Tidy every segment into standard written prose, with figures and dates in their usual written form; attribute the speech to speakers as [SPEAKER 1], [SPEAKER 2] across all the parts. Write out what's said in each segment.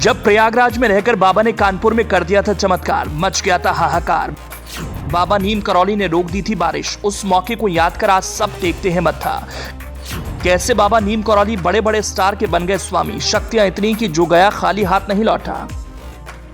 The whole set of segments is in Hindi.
[SPEAKER 1] जब प्रयागराज में रहकर बाबा ने कानपुर में कर दिया था चमत्कार, मच गया था हाहाकार। बाबा नीम करौली ने रोक दी थी बारिश, उस मौके को याद कर आज सब टेकते हैं मत्था। कैसे बाबा नीम करौली बड़े बड़े स्टार के बन गए स्वामी, शक्तियां इतनी कि जो गया खाली हाथ नहीं लौटा।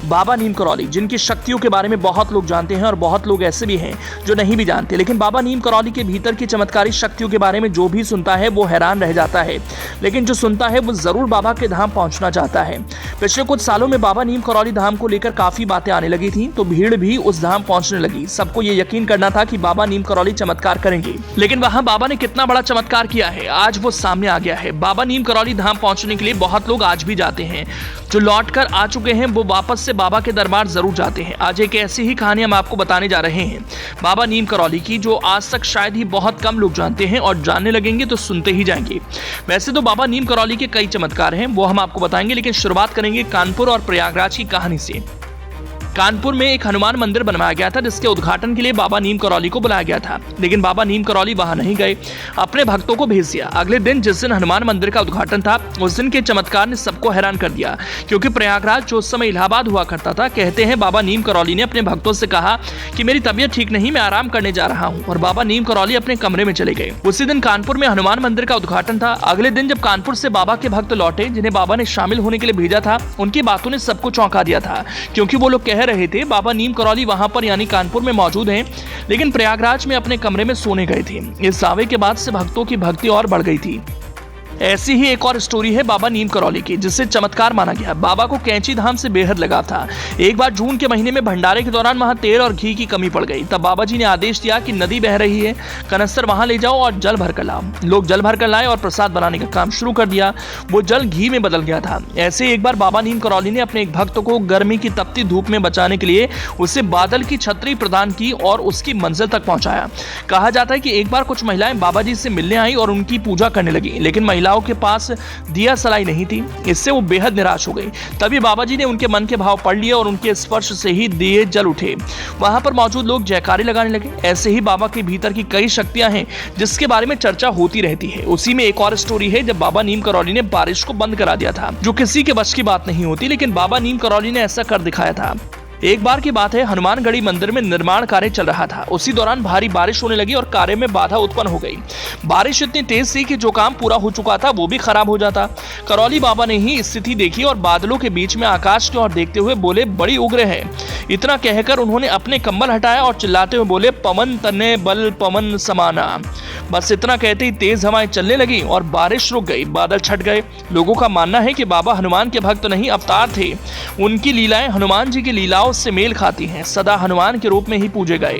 [SPEAKER 1] बाबा नीम करौली, जिनकी शक्तियों के बारे में बहुत लोग जानते हैं और बहुत लोग ऐसे भी हैं जो नहीं भी जानते, लेकिन बाबा नीम करौली के भीतर की चमत्कारी शक्तियों के बारे में जो भी सुनता है वो हैरान रह जाता है, लेकिन जो सुनता है वो जरूर बाबा के धाम पहुंचना चाहता है। पिछले कुछ सालों में बाबा नीम करौली धाम को लेकर काफी बातें आने लगी थी, तो भीड़ भी उस धाम पहुंचने लगी। सबको ये यकीन करना था कि बाबा नीम करौली चमत्कार करेंगे, लेकिन वहां बाबा ने कितना बड़ा चमत्कार किया है आज वो सामने आ गया है। बाबा नीम करौली धाम पहुंचने के लिए बहुत लोग आज भी जाते हैं। जो लौट कर आ चुके हैं वो वापस से बाबा के दरबार जरूर जाते हैं। आज एक ऐसी ही कहानी हम आपको बताने जा रहे हैं बाबा नीम करौली की, जो आज तक शायद ही बहुत कम लोग जानते हैं, और जानने लगेंगे तो सुनते ही जाएंगे। वैसे तो बाबा नीम करौली के कई चमत्कार हैं, वो हम आपको बताएंगे, लेकिन शुरुआत करेंगे कानपुर और प्रयागराज की कहानी से। कानपुर में एक हनुमान मंदिर बनवाया गया था, जिसके उद्घाटन के लिए बाबा नीम करौली को बुलाया गया था, लेकिन बाबा नीम करौली वहां नहीं गए, अपने भक्तों को भेज दिया। अगले दिन जिस दिन हनुमान मंदिर का उद्घाटन था, उस दिन के चमत्कार ने सबको हैरान कर दिया, क्योंकि प्रयागराज जो उस समय इलाहाबाद हुआ करता था, कहते हैं बाबा नीम करौली ने अपने भक्तों से कहा कि मेरी तबीयत ठीक नहीं, मैं आराम करने जा रहा हूँ, और बाबा नीम करौली अपने कमरे में चले गए। उसी दिन कानपुर में हनुमान मंदिर का उद्घाटन था। अगले दिन जब कानपुर से बाबा के भक्त लौटे, जिन्हें बाबा ने शामिल होने के लिए भेजा था, उनकी बातों ने सबको चौंका दिया था, क्योंकि वो लोग कह रहे थे बाबा नीम करौली वहां पर यानी कानपुर में मौजूद हैं, लेकिन प्रयागराज में अपने कमरे में सोने गए थे। इस दावे के बाद से भक्तों की भक्ति और बढ़ गई थी। ऐसी ही एक और स्टोरी है बाबा नीम करौली की, जिससे चमत्कार माना गया। बाबा को कैंची धाम से बेहद लगाव था। एक बार जून के महीने में भंडारे के दौरान वहां तेल और घी की कमी पड़ गई। तब बाबा जी ने आदेश दिया कि नदी बह रही है, कनस्तर वहां ले जाओ और जल भर कर लाओ। लोग जल भर कर लाए और प्रसाद बनाने का काम शुरू कर दिया। वो जल घी में बदल गया था। ऐसे एक बार बाबा नीम करौली ने अपने एक भक्त को गर्मी की तपती धूप में बचाने के लिए उसे बादल की छतरी प्रदान की और उसकी मंजिल तक पहुंचाया। कहा जाता है कि एक बार कुछ महिलाएं बाबा जी से मिलने आई और उनकी पूजा करने लगी, लेकिन महिलाओं के पास दिया सलाई नहीं थी। इससे वो बेहद निराश हो गई। तभी बाबा जी ने उनके मन के भाव पढ़ लिए और उनके स्पर्श से ही दिए जल उठे। वहां पर मौजूद लोग जयकारे लगाने लगे। ऐसे ही बाबा के भीतर की कई शक्तियां हैं, जिसके बारे में चर्चा होती रहती है। उसी में एक और स्टोरी है, जब बाबा नीम करौली ने बारिश को बंद करा दिया था, जो किसी के बस की बात नहीं होती, लेकिन बाबा नीम करौली ने ऐसा कर दिखाया था। एक बार की बात है, हनुमानगढ़ी मंदिर में निर्माण कार्य चल रहा था। उसी दौरान भारी बारिश होने लगी और कार्य में बाधा उत्पन्न हो गई। बारिश इतनी तेज थी कि जो काम पूरा हो चुका था वो भी खराब हो जाता। करौली बाबा ने ही स्थिति देखी और बादलों के बीच में आकाश की ओर देखते हुए बोले, बड़ी उग्र है। इतना कहकर उन्होंने अपने कंबल हटाया और चिल्लाते हुए बोले, पवन तने बल पवन समाना। बस इतना कहते ही तेज हवाएं चलने लगी और बारिश रुक गई, बादल छट गए। लोगों का मानना है कि बाबा हनुमान के भक्त नहीं, अवतार थे। उनकी लीलाएं हनुमान जी की लीलाओं से मेल खाती हैं, सदा हनुमान के रूप में ही पूजे गए।